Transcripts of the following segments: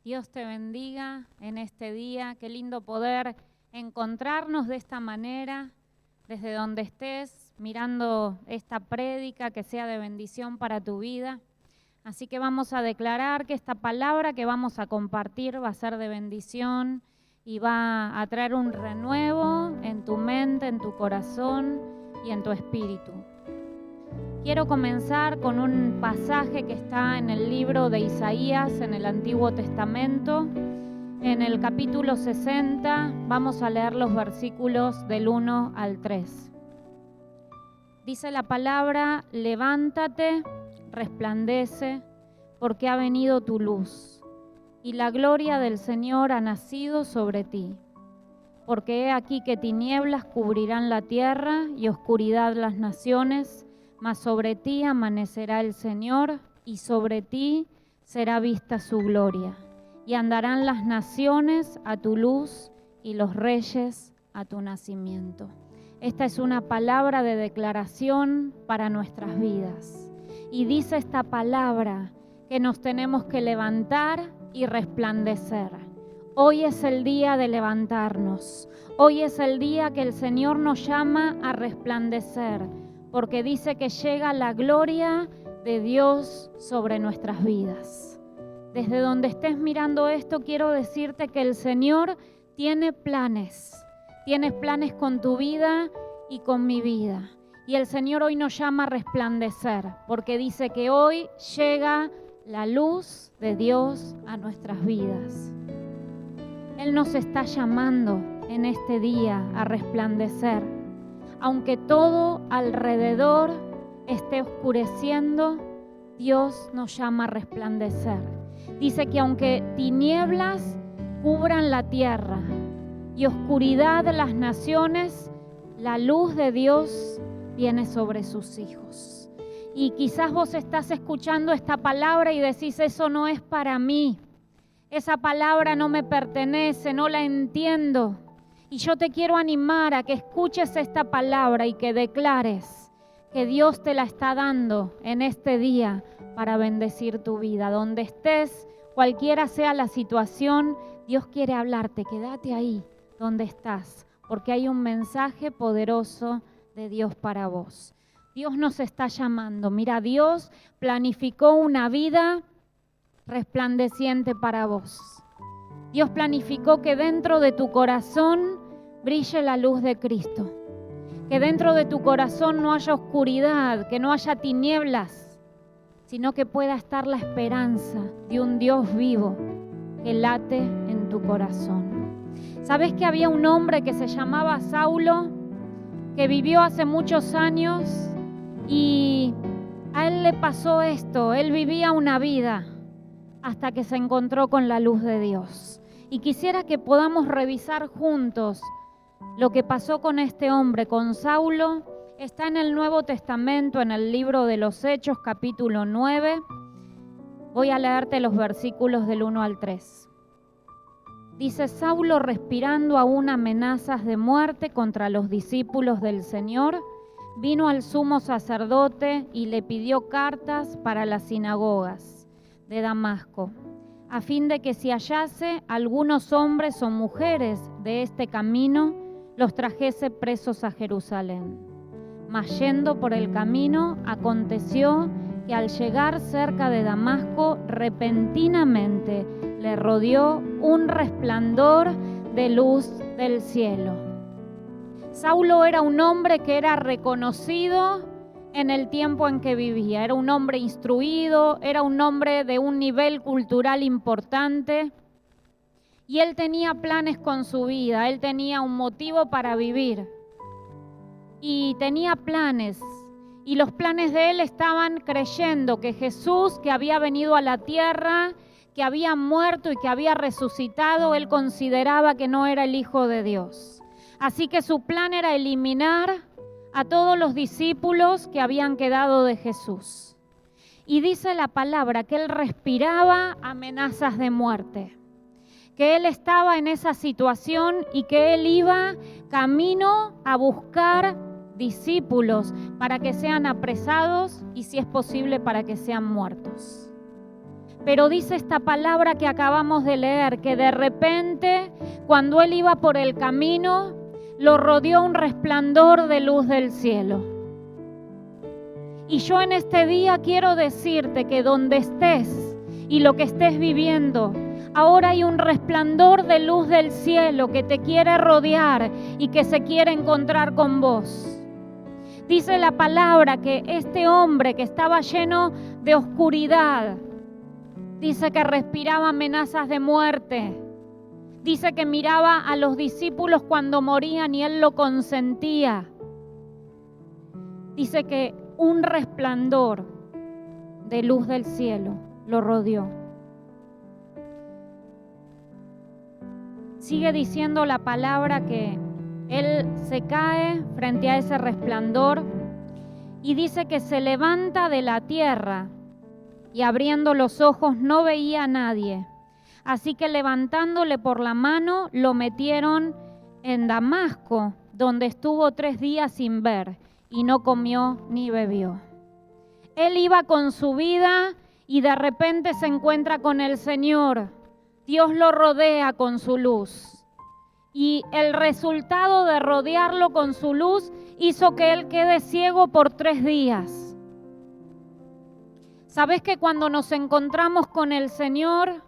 Dios te bendiga en este día. Qué lindo poder encontrarnos de esta manera, desde donde estés, mirando esta prédica, que sea de bendición para tu vida. Así que vamos a declarar que esta palabra que vamos a compartir va a ser de bendición y va a traer un renuevo en tu mente, en tu corazón y en tu espíritu. Quiero comenzar con un pasaje que está en el libro de Isaías, en el Antiguo Testamento. En el capítulo 60 vamos a leer los versículos del 1 al 3. Dice la palabra: levántate, resplandece, porque ha venido tu luz, y la gloria del Señor ha nacido sobre ti. Porque he aquí que tinieblas cubrirán la tierra y oscuridad las naciones, mas sobre ti amanecerá el Señor, y sobre ti será vista su gloria. Y andarán las naciones a tu luz, y los reyes a tu nacimiento. Esta es una palabra de declaración para nuestras vidas. Y dice esta palabra que nos tenemos que levantar y resplandecer. Hoy es el día de levantarnos. Hoy es el día que el Señor nos llama a resplandecer, porque dice que llega la gloria de Dios sobre nuestras vidas. Desde donde estés mirando esto, quiero decirte que el Señor tiene planes. Tienes planes con tu vida y con mi vida. Y el Señor hoy nos llama a resplandecer, porque dice que hoy llega la luz de Dios a nuestras vidas. Él nos está llamando en este día a resplandecer. Aunque todo alrededor esté oscureciendo, Dios nos llama a resplandecer. Dice que aunque tinieblas cubran la tierra y oscuridad las naciones, la luz de Dios viene sobre sus hijos. Y quizás vos estás escuchando esta palabra y decís: eso no es para mí. Esa palabra no me pertenece, no la entiendo. Y yo te quiero animar a que escuches esta palabra y que declares que Dios te la está dando en este día para bendecir tu vida. Donde estés, cualquiera sea la situación, Dios quiere hablarte. Quédate ahí donde estás, porque hay un mensaje poderoso de Dios para vos. Dios nos está llamando. Mira, Dios planificó una vida resplandeciente para vos. Dios planificó que dentro de tu corazón brille la luz de Cristo, que dentro de tu corazón no haya oscuridad, que no haya tinieblas, sino que pueda estar la esperanza de un Dios vivo que late en tu corazón. ¿Sabés que había un hombre que se llamaba Saulo, que vivió hace muchos años y a él le pasó esto? Él vivía una vida hasta que se encontró con la luz de Dios. Y quisiera que podamos revisar juntos lo que pasó con este hombre, con Saulo. Está en el Nuevo Testamento, en el libro de los Hechos, capítulo 9. Voy a leerte los versículos del 1 al 3. Dice: Saulo, respirando aún amenazas de muerte contra los discípulos del Señor, vino al sumo sacerdote y le pidió cartas para las sinagogas de Damasco, a fin de que si hallase algunos hombres o mujeres de este camino, los trajese presos a Jerusalén. Mas yendo por el camino, aconteció que al llegar cerca de Damasco, repentinamente le rodeó un resplandor de luz del cielo. Saulo era un hombre que era reconocido en el tiempo en que vivía. Era un hombre instruido, era un hombre de un nivel cultural importante. Y él tenía planes con su vida, él tenía un motivo para vivir. Y tenía planes, y los planes de él estaban creyendo que Jesús, que había venido a la tierra, que había muerto y que había resucitado, él consideraba que no era el Hijo de Dios. Así que su plan era eliminar a todos los discípulos que habían quedado de Jesús. Y dice la palabra que él respiraba amenazas de muerte, que él estaba en esa situación y que él iba camino a buscar discípulos para que sean apresados y, si es posible, para que sean muertos. Pero dice esta palabra que acabamos de leer, que de repente, cuando él iba por el camino, lo rodeó un resplandor de luz del cielo. Y yo en este día quiero decirte que donde estés y lo que estés viviendo, ahora hay un resplandor de luz del cielo que te quiere rodear y que se quiere encontrar con vos. Dice la palabra que este hombre que estaba lleno de oscuridad, dice que respiraba amenazas de muerte. Dice que miraba a los discípulos cuando morían y él lo consentía. Dice que un resplandor de luz del cielo lo rodeó. Sigue diciendo la palabra que él se cae frente a ese resplandor y dice que se levanta de la tierra y abriendo los ojos no veía a nadie. Así que levantándole por la mano lo metieron en Damasco, donde estuvo 3 días sin ver y no comió ni bebió. Él iba con su vida y de repente se encuentra con el Señor. Dios lo rodea con su luz. Y el resultado de rodearlo con su luz hizo que él quede ciego por 3 días. ¿Sabés que cuando nos encontramos con el Señor,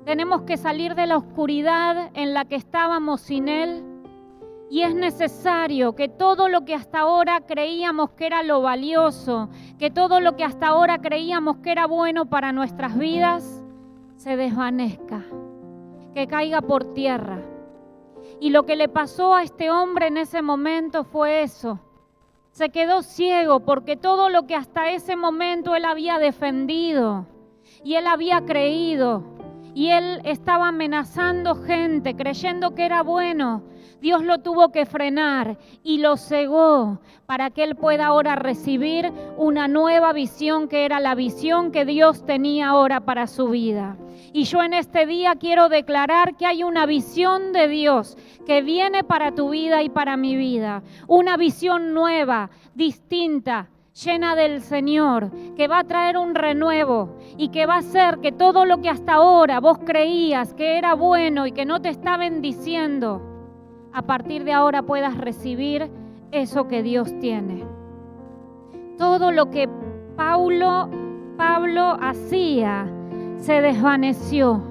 tenemos que salir de la oscuridad en la que estábamos sin Él? Y es necesario que todo lo que hasta ahora creíamos que era lo valioso, que todo lo que hasta ahora creíamos que era bueno para nuestras vidas, se desvanezca, que caiga por tierra. Y lo que le pasó a este hombre en ese momento fue eso. Se quedó ciego porque todo lo que hasta ese momento él había defendido y él había creído y él estaba amenazando gente creyendo que era bueno, Dios lo tuvo que frenar y lo cegó para que él pueda ahora recibir una nueva visión, que era la visión que Dios tenía ahora para su vida. Y yo en este día quiero declarar que hay una visión de Dios que viene para tu vida y para mi vida. Una visión nueva, distinta, llena del Señor, que va a traer un renuevo y que va a hacer que todo lo que hasta ahora vos creías que era bueno y que no te está bendiciendo, a partir de ahora puedas recibir eso que Dios tiene. Todo lo que Pablo hacía se desvaneció,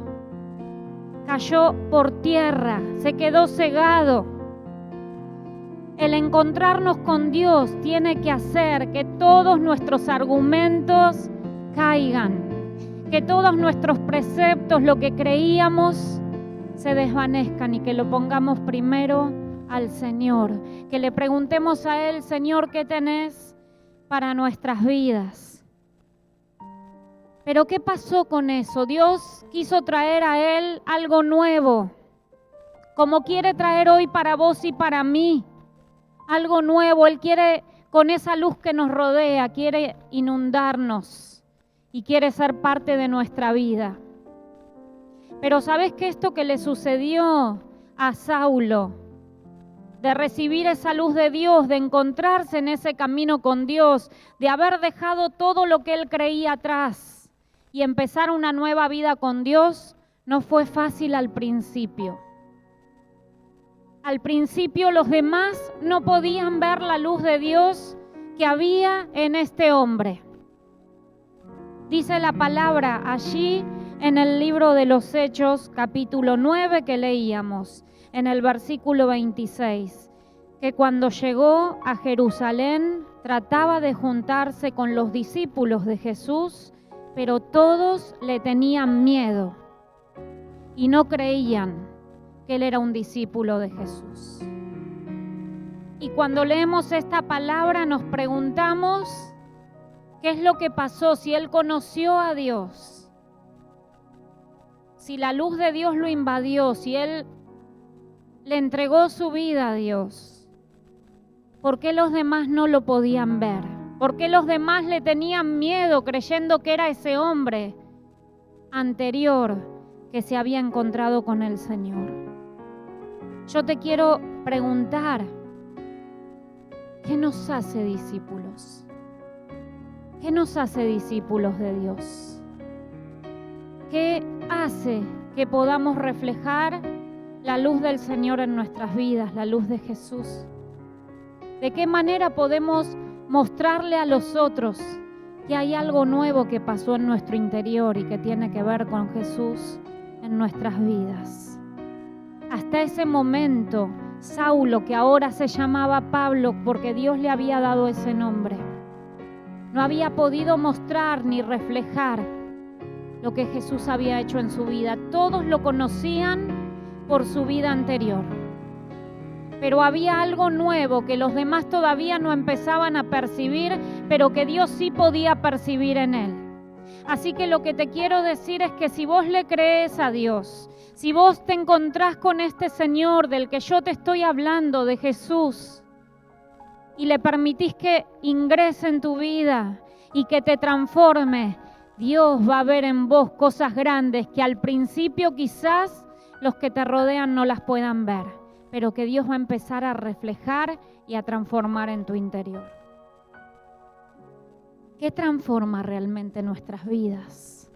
cayó por tierra, se quedó cegado. El encontrarnos con Dios tiene que hacer que todos nuestros argumentos caigan, que todos nuestros preceptos, lo que creíamos, se desvanezcan y que lo pongamos primero al Señor, que le preguntemos a Él: Señor, ¿qué tenés para nuestras vidas? Pero ¿qué pasó con eso? Dios quiso traer a él algo nuevo, como quiere traer hoy para vos y para mí, algo nuevo. Él quiere, con esa luz que nos rodea, quiere inundarnos y quiere ser parte de nuestra vida. Pero ¿sabes qué? Esto que le sucedió a Saulo, de recibir esa luz de Dios, de encontrarse en ese camino con Dios, de haber dejado todo lo que él creía atrás y empezar una nueva vida con Dios, no fue fácil al principio. Al principio los demás no podían ver la luz de Dios que había en este hombre. Dice la palabra allí en el libro de los Hechos, capítulo 9, que leíamos, en el versículo 26, que cuando llegó a Jerusalén trataba de juntarse con los discípulos de Jesús, pero todos le tenían miedo y no creían que él era un discípulo de Jesús. Y cuando leemos esta palabra nos preguntamos qué es lo que pasó, si él conoció a Dios, si la luz de Dios lo invadió, si él le entregó su vida a Dios. ¿Por qué los demás no lo podían ver? ¿Por qué los demás le tenían miedo creyendo que era ese hombre anterior que se había encontrado con el Señor? Yo te quiero preguntar, ¿qué nos hace discípulos? ¿Qué nos hace discípulos de Dios? ¿Qué hace que podamos reflejar la luz del Señor en nuestras vidas, la luz de Jesús? ¿De qué manera podemos mostrarle a los otros que hay algo nuevo que pasó en nuestro interior y que tiene que ver con Jesús en nuestras vidas? Hasta ese momento, Saulo, que ahora se llamaba Pablo porque Dios le había dado ese nombre, no había podido mostrar ni reflejar lo que Jesús había hecho en su vida. Todos lo conocían por su vida anterior, pero había algo nuevo que los demás todavía no empezaban a percibir, pero que Dios sí podía percibir en él. Así que lo que te quiero decir es que si vos le crees a Dios, si vos te encontrás con este Señor del que yo te estoy hablando, de Jesús, y le permitís que ingrese en tu vida y que te transforme, Dios va a ver en vos cosas grandes que al principio quizás los que te rodean no las puedan ver, pero que Dios va a empezar a reflejar y a transformar en tu interior. ¿Qué transforma realmente nuestras vidas?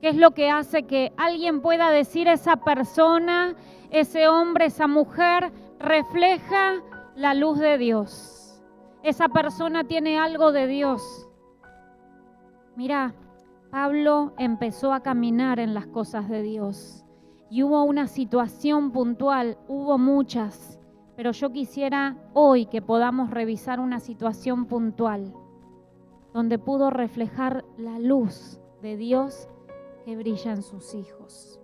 ¿Qué es lo que hace que alguien pueda decir esa persona, ese hombre, esa mujer refleja la luz de Dios? Esa persona tiene algo de Dios. Mira, Pablo empezó a caminar en las cosas de Dios y hubo una situación puntual, hubo muchas, pero yo quisiera hoy que podamos revisar una situación puntual donde pudo reflejar la luz de Dios que brilla en sus hijos.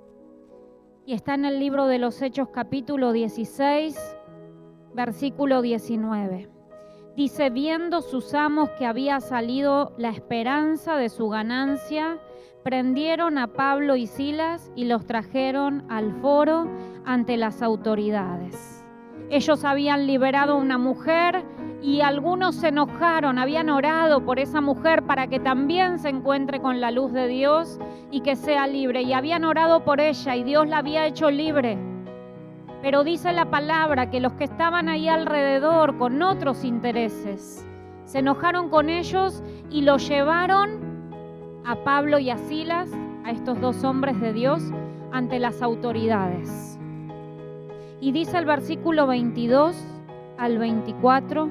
Y está en el libro de los Hechos, capítulo 16, versículo 19. Dice: viendo sus amos que había salido la esperanza de su ganancia, prendieron a Pablo y Silas y los trajeron al foro ante las autoridades. Ellos habían liberado a una mujer y algunos se enojaron, habían orado por esa mujer para que también se encuentre con la luz de Dios y que sea libre. Y habían orado por ella y Dios la había hecho libre. Pero dice la palabra que los que estaban ahí alrededor con otros intereses se enojaron con ellos y los llevaron a Pablo y a Silas, a estos dos hombres de Dios, ante las autoridades. Y dice el versículo 22 al 24: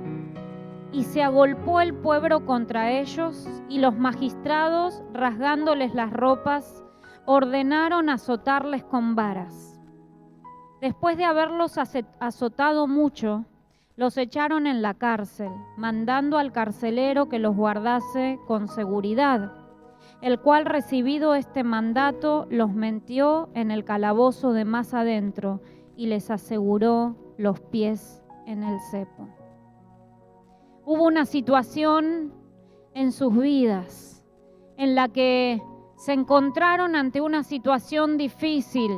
y se agolpó el pueblo contra ellos, y los magistrados, rasgándoles las ropas, ordenaron azotarles con varas. Después de haberlos azotado mucho, los echaron en la cárcel, mandando al carcelero que los guardase con seguridad, el cual, recibido este mandato, los metió en el calabozo de más adentro y les aseguró los pies en el cepo. Hubo una situación en sus vidas en la que se encontraron ante una situación difícil.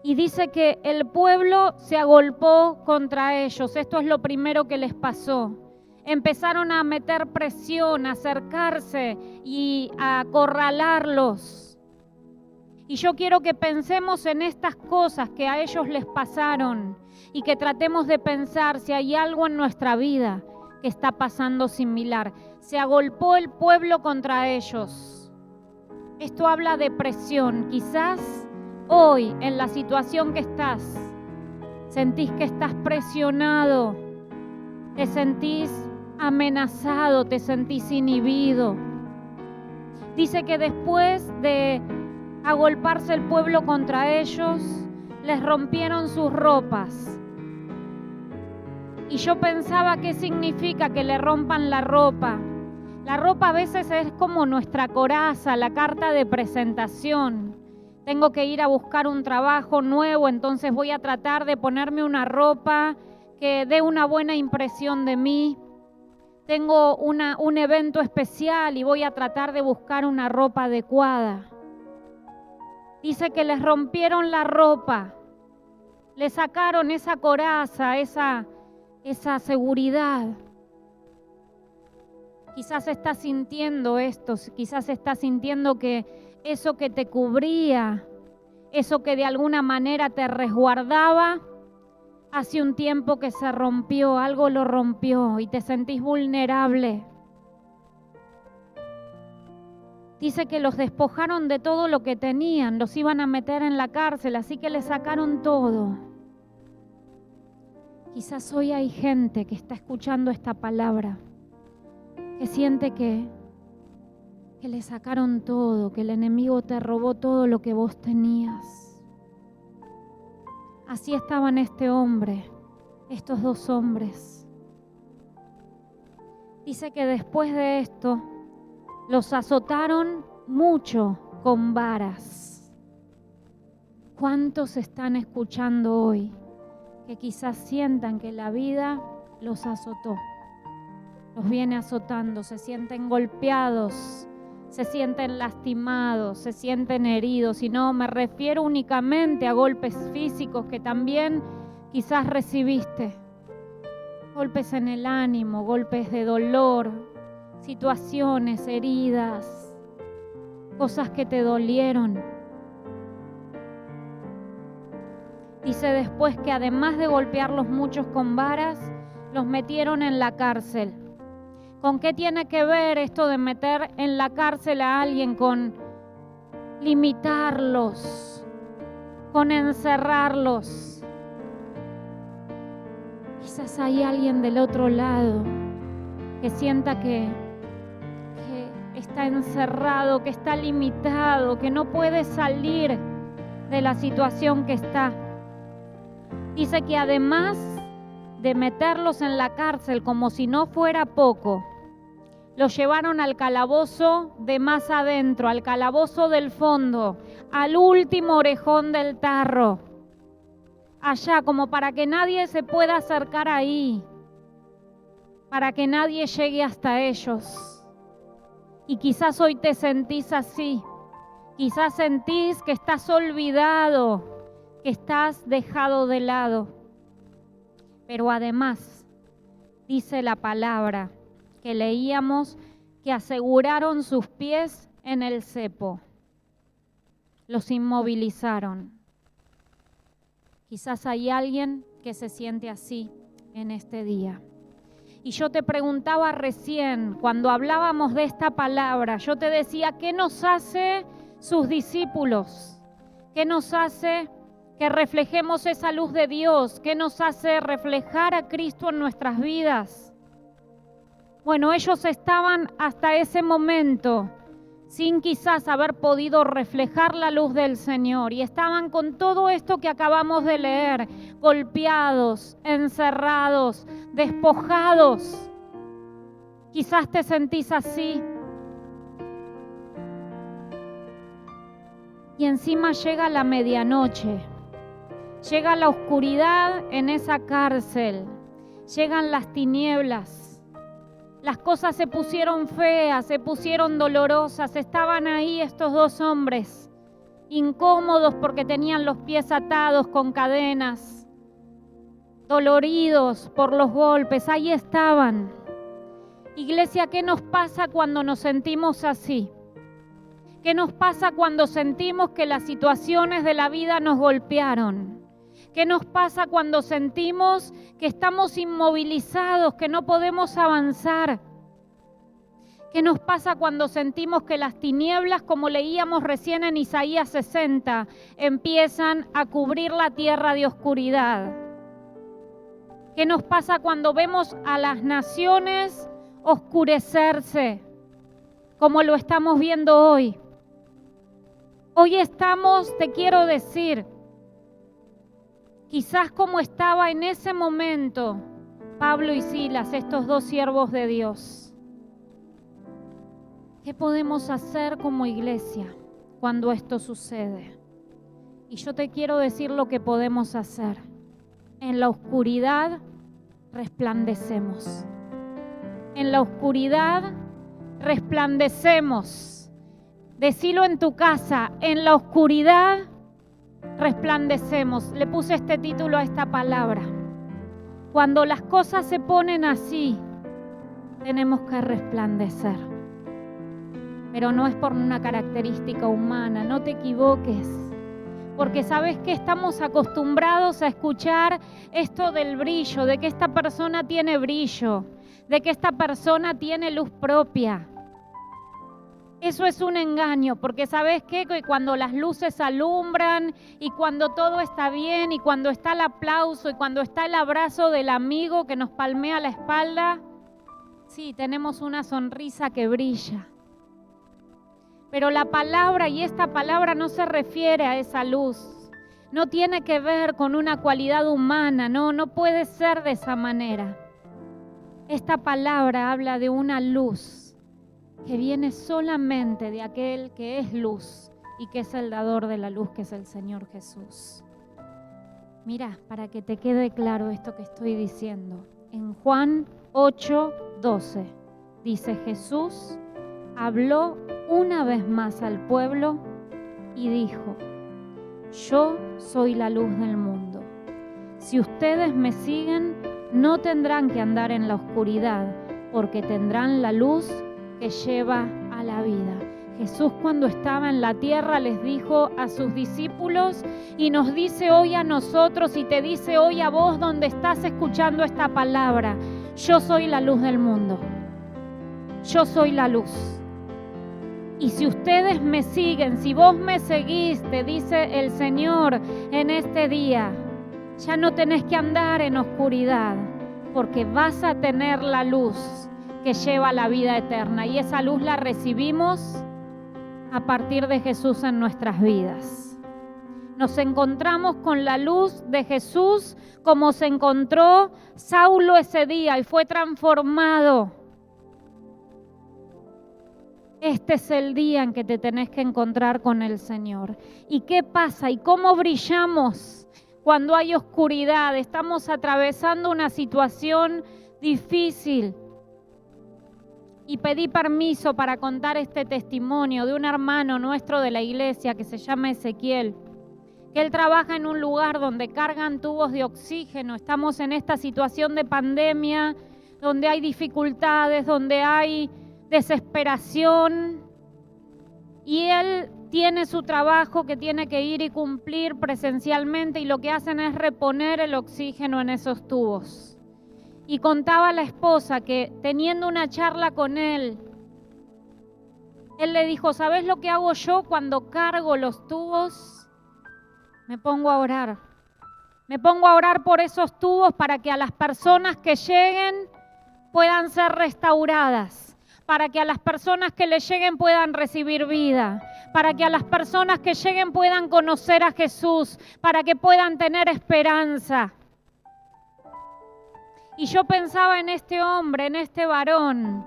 Y dice que el pueblo se agolpó contra ellos. Esto es lo primero que les pasó. Empezaron a meter presión, a acercarse y a acorralarlos. Y yo quiero que pensemos en estas cosas que a ellos les pasaron y que tratemos de pensar si hay algo en nuestra vida que está pasando similar. Se agolpó el pueblo contra ellos. Esto habla de presión. Quizás hoy, en la situación que estás, sentís que estás presionado, te sentís amenazado, te sentís inhibido. Dice que después de agolparse el pueblo contra ellos, les rompieron sus ropas. Y yo pensaba, ¿qué significa que le rompan la ropa? La ropa a veces es como nuestra coraza, la carta de presentación. Tengo que ir a buscar un trabajo nuevo, entonces voy a tratar de ponerme una ropa que dé una buena impresión de mí. Tengo un evento especial y voy a tratar de buscar una ropa adecuada. Dice que les rompieron la ropa, le sacaron esa coraza, esa seguridad. Quizás estás sintiendo esto, quizás estás sintiendo que eso que te cubría, eso que de alguna manera te resguardaba, hace un tiempo que se rompió, algo lo rompió y te sentís vulnerable. Dice que los despojaron de todo lo que tenían, los iban a meter en la cárcel, así que le sacaron todo. Quizás hoy hay gente que está escuchando esta palabra, que siente que le sacaron todo, que el enemigo te robó todo lo que vos tenías. Así estaban este hombre, estos dos hombres. Dice que después de esto los azotaron mucho con varas. ¿Cuántos están escuchando hoy que quizás sientan que la vida los azotó? Los viene azotando, se sienten golpeados, se sienten lastimados, se sienten heridos. Y no me refiero únicamente a golpes físicos que también quizás recibiste. Golpes en el ánimo, golpes de dolor, situaciones, heridas, cosas que te dolieron. Dice después que además de golpearlos muchos con varas, los metieron en la cárcel. ¿Con qué tiene que ver esto de meter en la cárcel a alguien? Con limitarlos, con encerrarlos. Quizás hay alguien del otro lado que sienta que está encerrado, que está limitado, que no puede salir de la situación que está. Dice que además de meterlos en la cárcel como si no fuera poco, los llevaron al calabozo de más adentro, al calabozo del fondo, al último orejón del tarro, allá como para que nadie se pueda acercar ahí, para que nadie llegue hasta ellos. Y quizás hoy te sentís así, quizás sentís que estás olvidado, que estás dejado de lado. Pero además, dice la palabra que leíamos, que aseguraron sus pies en el cepo, los inmovilizaron. Quizás hay alguien que se siente así en este día. Y yo te preguntaba recién, cuando hablábamos de esta palabra, yo te decía, ¿qué nos hace sus discípulos? ¿Qué nos hace que reflejemos esa luz de Dios? ¿Qué nos hace reflejar a Cristo en nuestras vidas? Bueno, ellos estaban hasta ese momento sin quizás haber podido reflejar la luz del Señor, y estaban con todo esto que acabamos de leer, golpeados, encerrados, despojados. Quizás te sentís así. Y encima llega la medianoche, llega la oscuridad en esa cárcel, llegan las tinieblas. Las cosas se pusieron feas, se pusieron dolorosas. Estaban ahí estos dos hombres, incómodos porque tenían los pies atados con cadenas, doloridos por los golpes. Ahí estaban. Iglesia, ¿qué nos pasa cuando nos sentimos así? ¿Qué nos pasa cuando sentimos que las situaciones de la vida nos golpearon? ¿Qué nos pasa cuando sentimos que estamos inmovilizados, que no podemos avanzar? ¿Qué nos pasa cuando sentimos que las tinieblas, como leíamos recién en Isaías 60, empiezan a cubrir la tierra de oscuridad? ¿Qué nos pasa cuando vemos a las naciones oscurecerse, como lo estamos viendo hoy? Hoy estamos, te quiero decir, quizás como estaba en ese momento Pablo y Silas, estos dos siervos de Dios. ¿Qué podemos hacer como iglesia cuando esto sucede? Y yo te quiero decir lo que podemos hacer. En la oscuridad resplandecemos. En la oscuridad resplandecemos. Decilo en tu casa, en la oscuridad resplandecemos. Le puse este título a esta palabra. Cuando las cosas se ponen así, tenemos que resplandecer. Pero no es por una característica humana, no te equivoques. Porque sabes que estamos acostumbrados a escuchar esto del brillo, de que esta persona tiene brillo, de que esta persona tiene luz propia. Eso es un engaño, porque ¿sabes qué? Que cuando las luces alumbran y cuando todo está bien y cuando está el aplauso y cuando está el abrazo del amigo que nos palmea la espalda, sí, tenemos una sonrisa que brilla. Pero la palabra, y esta palabra no se refiere a esa luz, no tiene que ver con una cualidad humana, no puede ser de esa manera. Esta palabra habla de una luz que viene solamente de aquel que es luz y que es el dador de la luz, que es el Señor Jesús. Mira, para que te quede claro esto que estoy diciendo, en Juan 8:12 dice: Jesús habló una vez más al pueblo y dijo: yo soy la luz del mundo. Si ustedes me siguen, no tendrán que andar en la oscuridad, porque tendrán la luz que lleva a la vida. Jesús, cuando estaba en la tierra, les dijo a sus discípulos y nos dice hoy a nosotros y te dice hoy a vos donde estás escuchando esta palabra: yo soy la luz del mundo. Yo soy la luz. Y si ustedes me siguen, si vos me seguís, te dice el Señor en este día, ya no tenés que andar en oscuridad, porque vas a tener la luz que lleva a la vida eterna. Y esa luz la recibimos a partir de Jesús en nuestras vidas. Nos encontramos con la luz de Jesús como se encontró Saulo ese día y fue transformado. Este es el día en que te tenés que encontrar con el Señor. ¿Y qué pasa? ¿Y cómo brillamos cuando hay oscuridad? Estamos atravesando una situación difícil. Y pedí permiso para contar este testimonio de un hermano nuestro de la iglesia que se llama Ezequiel, que él trabaja en un lugar donde cargan tubos de oxígeno. Estamos en esta situación de pandemia, donde hay dificultades, donde hay desesperación, y él tiene su trabajo que tiene que ir y cumplir presencialmente, y lo que hacen es reponer el oxígeno en esos tubos. Y contaba a la esposa que teniendo una charla con él le dijo: ¿sabes lo que hago yo cuando cargo los tubos? Me pongo a orar. Me pongo a orar por esos tubos para que a las personas que lleguen puedan ser restauradas, para que a las personas que le lleguen puedan recibir vida, para que a las personas que lleguen puedan conocer a Jesús, para que puedan tener esperanza. Y yo pensaba en este hombre, en este varón,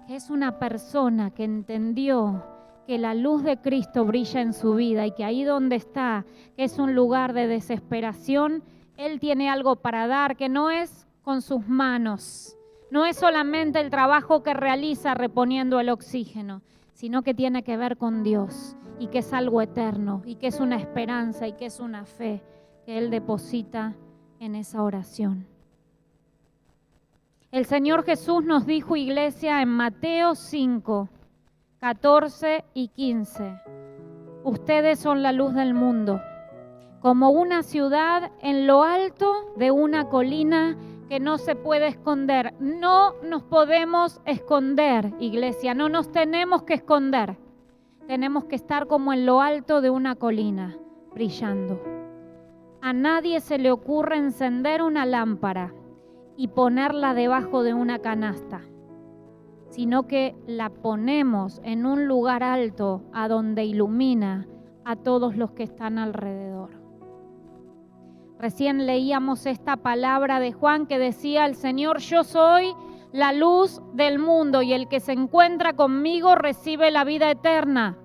que es una persona que entendió que la luz de Cristo brilla en su vida y que ahí donde está, que es un lugar de desesperación, él tiene algo para dar, que no es con sus manos. No es solamente el trabajo que realiza reponiendo el oxígeno, sino que tiene que ver con Dios y que es algo eterno y que es una esperanza y que es una fe que Él deposita en esa oración. El Señor Jesús nos dijo, iglesia, en Mateo 5, 14 y 15, ustedes son la luz del mundo, como una ciudad en lo alto de una colina que no se puede esconder. No nos podemos esconder, iglesia, no nos tenemos que esconder. Tenemos que estar como en lo alto de una colina, brillando. A nadie se le ocurre encender una lámpara y ponerla debajo de una canasta, sino que la ponemos en un lugar alto a donde ilumina a todos los que están alrededor. Recién leíamos esta palabra de Juan que decía el Señor: yo soy la luz del mundo y el que se encuentra conmigo recibe la vida eterna.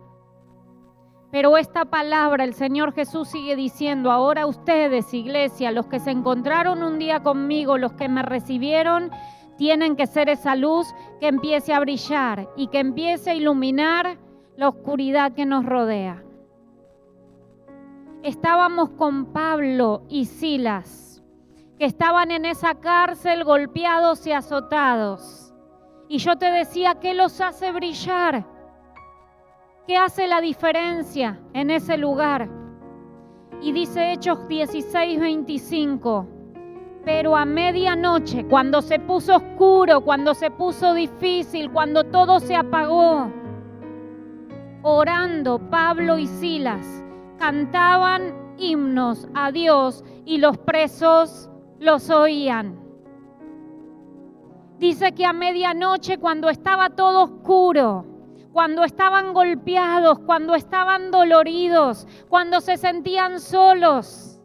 Pero esta palabra el Señor Jesús sigue diciendo: ahora ustedes, iglesia, los que se encontraron un día conmigo, los que me recibieron, tienen que ser esa luz que empiece a brillar y que empiece a iluminar la oscuridad que nos rodea. Estábamos con Pablo y Silas, que estaban en esa cárcel golpeados y azotados. Y yo te decía, ¿qué los hace brillar? ¿Qué hace la diferencia en ese lugar? Y dice Hechos 16, 25, pero a medianoche, cuando se puso oscuro, cuando se puso difícil, cuando todo se apagó, orando Pablo y Silas, cantaban himnos a Dios y los presos los oían. Dice que a medianoche, cuando estaba todo oscuro, cuando estaban golpeados, cuando estaban doloridos, cuando se sentían solos,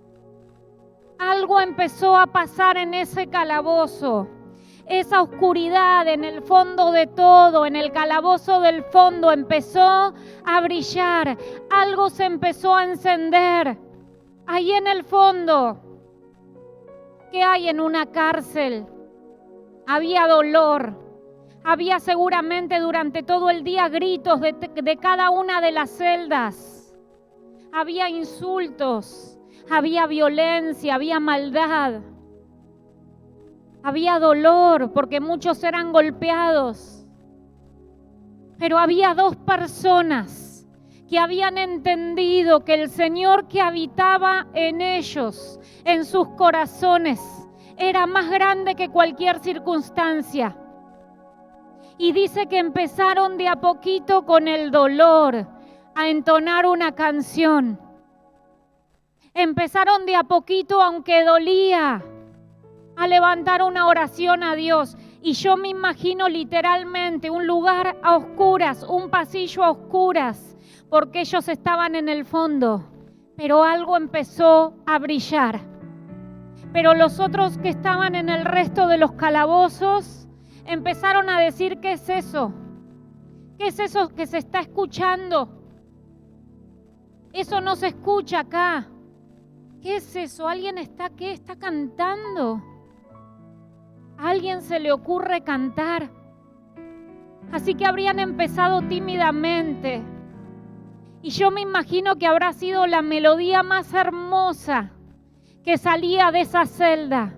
algo empezó a pasar en ese calabozo. Esa oscuridad en el fondo de todo, en el calabozo del fondo, empezó a brillar. Algo se empezó a encender. Ahí en el fondo, ¿qué hay en una cárcel? Había dolor. Había seguramente durante todo el día gritos de cada una de las celdas. Había insultos, había violencia, había maldad. Había dolor porque muchos eran golpeados. Pero había dos personas que habían entendido que el Señor que habitaba en ellos, en sus corazones, era más grande que cualquier circunstancia. Y dice que empezaron de a poquito con el dolor a entonar una canción. Empezaron de a poquito, aunque dolía, a levantar una oración a Dios. Y yo me imagino literalmente un lugar a oscuras, un pasillo a oscuras, porque ellos estaban en el fondo, pero algo empezó a brillar. Pero los otros que estaban en el resto de los calabozos empezaron a decir: ¿qué es eso? ¿Qué es eso que se está escuchando? Eso no se escucha acá. ¿Qué es eso? ¿Alguien está qué? ¿Está cantando? ¿A alguien se le ocurre cantar? Así que habrían empezado tímidamente. Y yo me imagino que habrá sido la melodía más hermosa que salía de esa celda.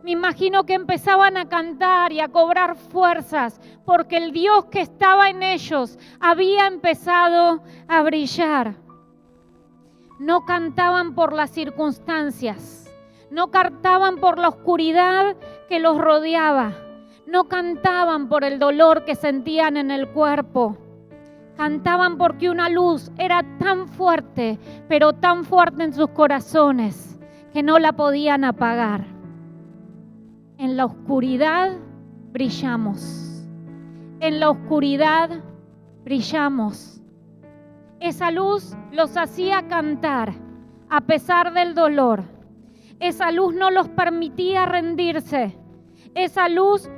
Me imagino que empezaban a cantar y a cobrar fuerzas, porque el Dios que estaba en ellos había empezado a brillar. No cantaban por las circunstancias, no cantaban por la oscuridad que los rodeaba, no cantaban por el dolor que sentían en el cuerpo. Cantaban porque una luz era tan fuerte, pero tan fuerte en sus corazones, que no la podían apagar. En la oscuridad brillamos. En la oscuridad brillamos. Esa luz los hacía cantar a pesar del dolor. Esa luz no los permitía rendirse. Esa luz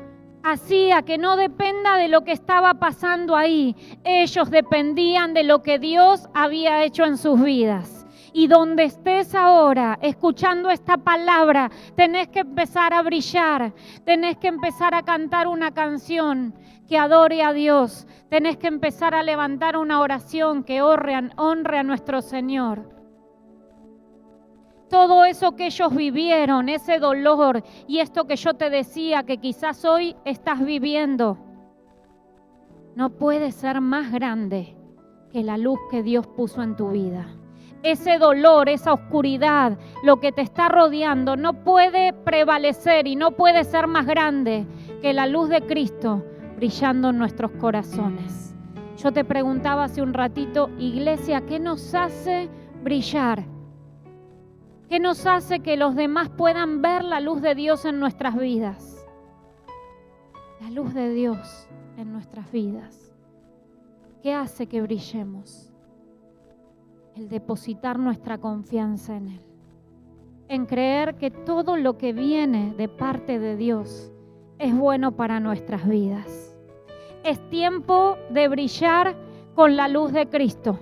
hacía que no dependa de lo que estaba pasando ahí. Ellos dependían de lo que Dios había hecho en sus vidas. Y donde estés ahora, escuchando esta palabra, tenés que empezar a brillar. Tenés que empezar a cantar una canción que adore a Dios. Tenés que empezar a levantar una oración que honre a nuestro Señor. Todo eso que ellos vivieron, ese dolor y esto que yo te decía que quizás hoy estás viviendo, no puede ser más grande que la luz que Dios puso en tu vida. Ese dolor, esa oscuridad, lo que te está rodeando, no puede prevalecer y no puede ser más grande que la luz de Cristo brillando en nuestros corazones. Yo te preguntaba hace un ratito, iglesia, ¿qué nos hace brillar? ¿Qué nos hace que los demás puedan ver la luz de Dios en nuestras vidas? La luz de Dios en nuestras vidas. ¿Qué hace que brillemos? El depositar nuestra confianza en Él. En creer que todo lo que viene de parte de Dios es bueno para nuestras vidas. Es tiempo de brillar con la luz de Cristo.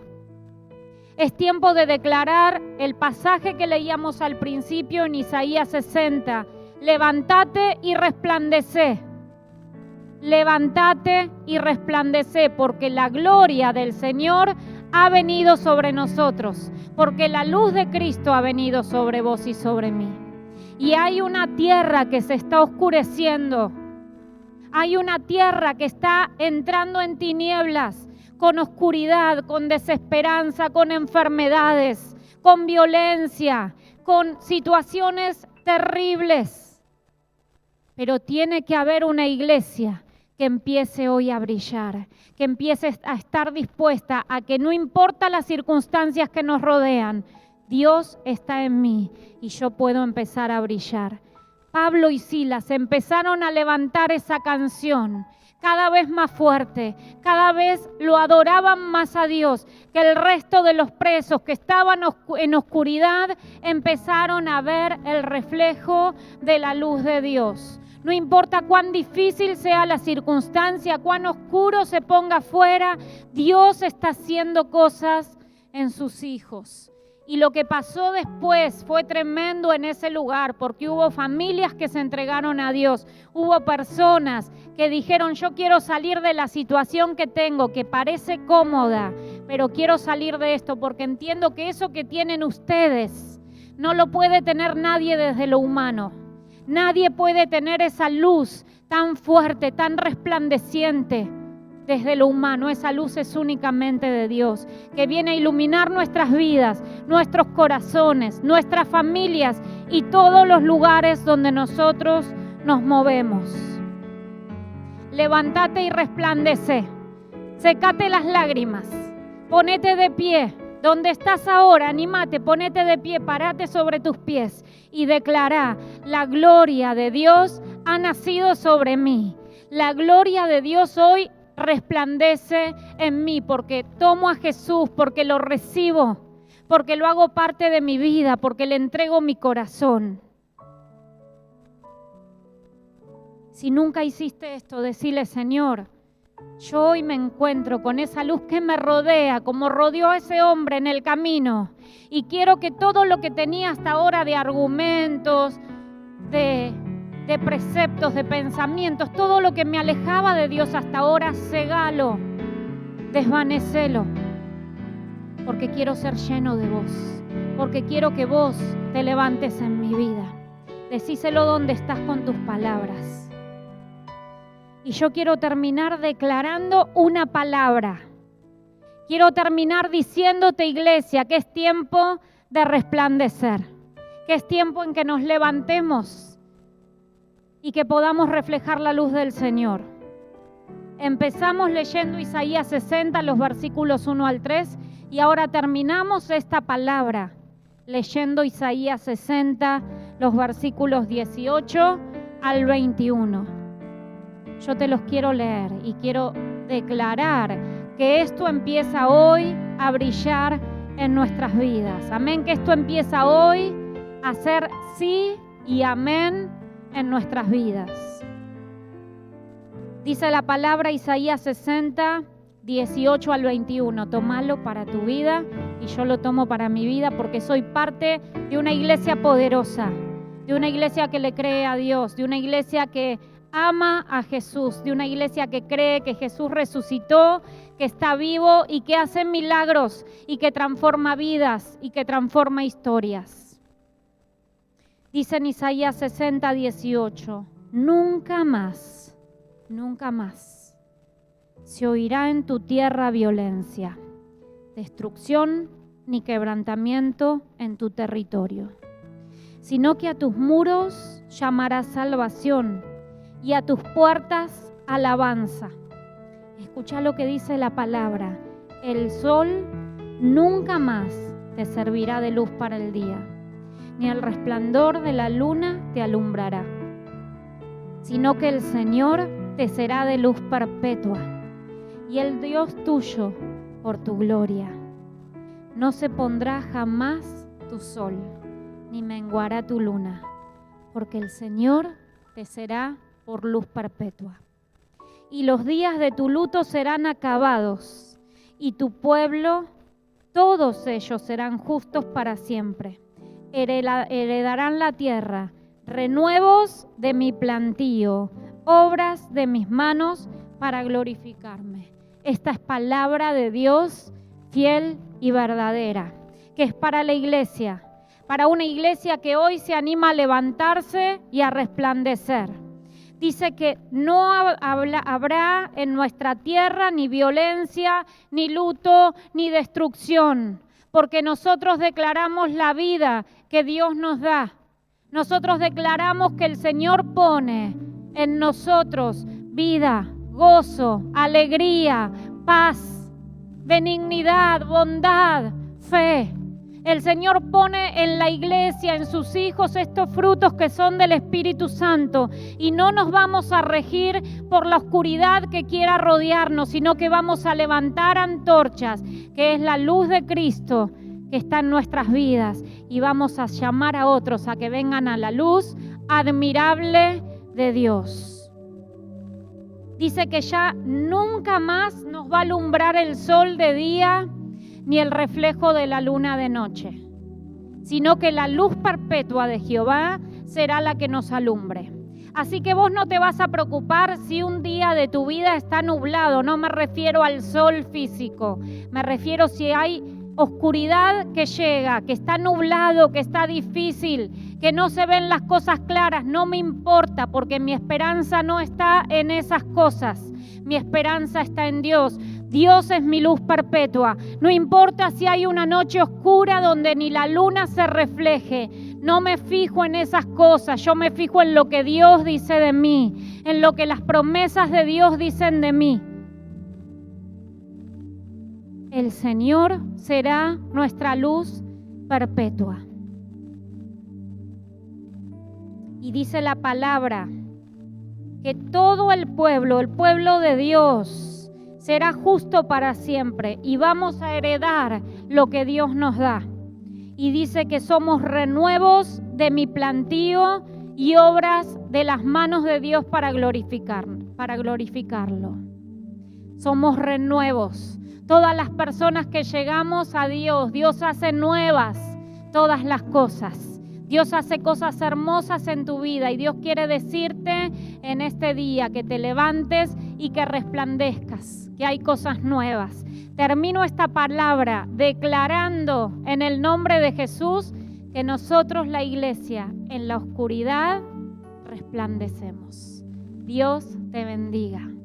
Es tiempo de declarar el pasaje que leíamos al principio en Isaías 60. Levántate y resplandece. Levántate y resplandece, porque la gloria del Señor ha venido sobre nosotros, porque la luz de Cristo ha venido sobre vos y sobre mí. Y hay una tierra que se está oscureciendo. Hay una tierra que está entrando en tinieblas, con oscuridad, con desesperanza, con enfermedades, con violencia, con situaciones terribles. Pero tiene que haber una iglesia que empiece hoy a brillar, que empiece a estar dispuesta a que no importa las circunstancias que nos rodean, Dios está en mí y yo puedo empezar a brillar. Pablo y Silas empezaron a levantar esa canción cada vez más fuerte, cada vez lo adoraban más a Dios, que el resto de los presos que estaban en oscuridad empezaron a ver el reflejo de la luz de Dios. No importa cuán difícil sea la circunstancia, cuán oscuro se ponga afuera, Dios está haciendo cosas en sus hijos. Y lo que pasó después fue tremendo en ese lugar, porque hubo familias que se entregaron a Dios, hubo personas que dijeron: yo quiero salir de la situación que tengo, que parece cómoda, pero quiero salir de esto porque entiendo que eso que tienen ustedes no lo puede tener nadie desde lo humano. Nadie puede tener esa luz tan fuerte, tan resplandeciente desde lo humano. Esa luz es únicamente de Dios, que viene a iluminar nuestras vidas, nuestros corazones, nuestras familias y todos los lugares donde nosotros nos movemos. Levántate y resplandece, sécate las lágrimas, ponete de pie. Donde estás ahora, anímate, ponete de pie, párate sobre tus pies y declara: la gloria de Dios ha nacido sobre mí. La gloria de Dios hoy resplandece en mí porque tomo a Jesús, porque lo recibo, porque lo hago parte de mi vida, porque le entrego mi corazón. Si nunca hiciste esto, decile: Señor, yo hoy me encuentro con esa luz que me rodea, como rodeó a ese hombre en el camino, y quiero que todo lo que tenía hasta ahora de argumentos, de preceptos, de pensamientos, todo lo que me alejaba de Dios hasta ahora, cegalo, desvanecelo, porque quiero ser lleno de vos, porque quiero que vos te levantes en mi vida. Decíselo donde estás con tus palabras. Y yo quiero terminar declarando una palabra. Quiero terminar diciéndote, iglesia, que es tiempo de resplandecer, que es tiempo en que nos levantemos y que podamos reflejar la luz del Señor. Empezamos leyendo Isaías 60, los versículos 1 al 3, y ahora terminamos esta palabra leyendo Isaías 60, los versículos 18 al 21. Yo te los quiero leer y quiero declarar que esto empieza hoy a brillar en nuestras vidas. Amén, que esto empieza hoy a ser sí y amén en nuestras vidas. Dice la palabra Isaías 60, 18 al 21. Tómalo para tu vida y yo lo tomo para mi vida porque soy parte de una iglesia poderosa, de una iglesia que le cree a Dios, de una iglesia que ama a Jesús, de una iglesia que cree que Jesús resucitó, que está vivo y que hace milagros y que transforma vidas y que transforma historias. Dice en Isaías 60, 18, nunca más se oirá en tu tierra violencia, destrucción ni quebrantamiento en tu territorio, sino que a tus muros llamarás salvación y a tus puertas alabanza. Escucha lo que dice la palabra: el sol nunca más te servirá de luz para el día, ni el resplandor de la luna te alumbrará, sino que el Señor te será de luz perpetua, y el Dios tuyo por tu gloria. No se pondrá jamás tu sol, ni menguará tu luna, porque el Señor te será por luz perpetua. Y los días de tu luto serán acabados, y tu pueblo, todos ellos serán justos para siempre. Heredarán la tierra, renuevos de mi plantío, obras de mis manos para glorificarme. Esta es palabra de Dios fiel y verdadera, que es para la iglesia, para una iglesia que hoy se anima a levantarse y a resplandecer. Dice que no habrá en nuestra tierra ni violencia, ni luto, ni destrucción, porque nosotros declaramos la vida que Dios nos da. Nosotros declaramos que el Señor pone en nosotros vida, gozo, alegría, paz, benignidad, bondad, fe. El Señor pone en la iglesia, en sus hijos, estos frutos que son del Espíritu Santo. Y no nos vamos a regir por la oscuridad que quiera rodearnos, sino que vamos a levantar antorchas, que es la luz de Cristo que está en nuestras vidas. Y vamos a llamar a otros a que vengan a la luz admirable de Dios. Dice que ya nunca más nos va a alumbrar el sol de día, ni el reflejo de la luna de noche, sino que la luz perpetua de Jehová será la que nos alumbre. Así que vos no te vas a preocupar si un día de tu vida está nublado. No me refiero al sol físico, me refiero si hay oscuridad que llega, que está nublado, que está difícil, que no se ven las cosas claras. No me importa, porque mi esperanza no está en esas cosas. Mi esperanza está en Dios. Dios es mi luz perpetua. No importa si hay una noche oscura donde ni la luna se refleje. No me fijo en esas cosas. Yo me fijo en lo que Dios dice de mí, en lo que las promesas de Dios dicen de mí. El Señor será nuestra luz perpetua. Y dice la palabra que todo el pueblo de Dios, será justo para siempre y vamos a heredar lo que Dios nos da. Y dice que somos renuevos de mi plantío y obras de las manos de Dios para glorificarlo. Somos renuevos. Todas las personas que llegamos a Dios, Dios hace nuevas todas las cosas. Dios hace cosas hermosas en tu vida y Dios quiere decirte en este día que te levantes y que resplandezcas, que hay cosas nuevas. Termino esta palabra declarando en el nombre de Jesús que nosotros, la iglesia, en la oscuridad resplandecemos. Dios te bendiga.